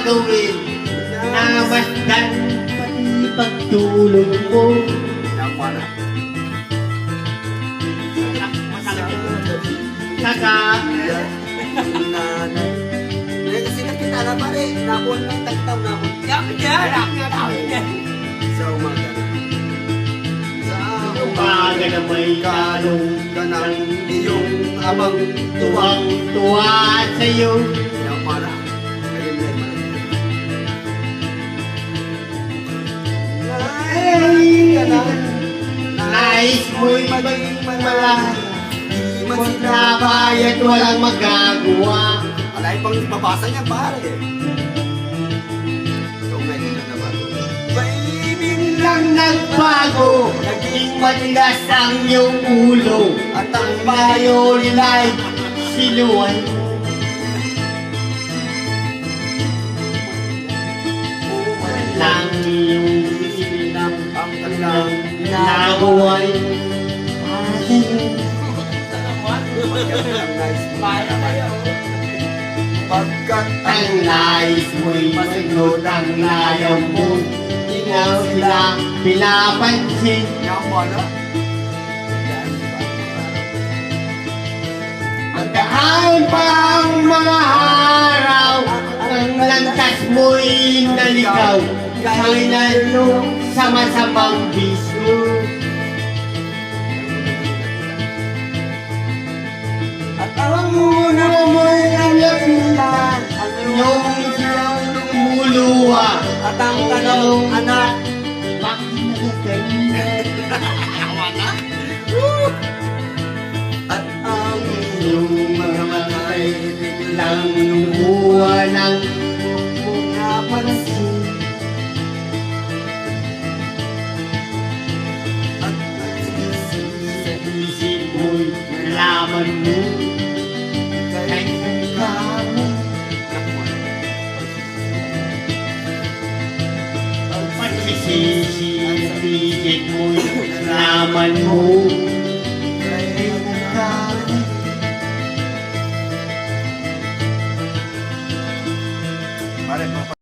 gagawin na masdan pati pagtulog mo. Saka Kasi nakita na pare, nakuha na yung tagtaw na ako. Sa umaga na. Sa umaga na may kalong ka ng iyong amang tuwang-tuwa sa'yo. Yan para. Ayun yan malagyan. Nais mo'y maging malaki. Kung nabayad walang magagawa. Alay pang babasa niya pare. Ikaw nga dito na ba? Baby Lang nagbago, naging matigas ang iyong ulo. at ang Payo nila'y sinuway. Lang iyong isinang ang kanilang nagawa'i para sa'yo. pagkat Ang nais mo'y masunod ang layang mo. Ikaw sila pinapansin. yan para. Magkaan pa ang mga araw. Ang lantas mo'y naligaw. Kay nalong sa masamang bisyo. At Ang muna mo'y nalapitan. Yung silang lumuluwa. At ang kanong anak Bakit nagaganyan? at ang Yung mga matay lang lumuha ng mga pansin. at Sa isip mo'y nalaman mo kay kamo. Pagsisisi ang isip mo'y nalaman mo kay kamo. Pare,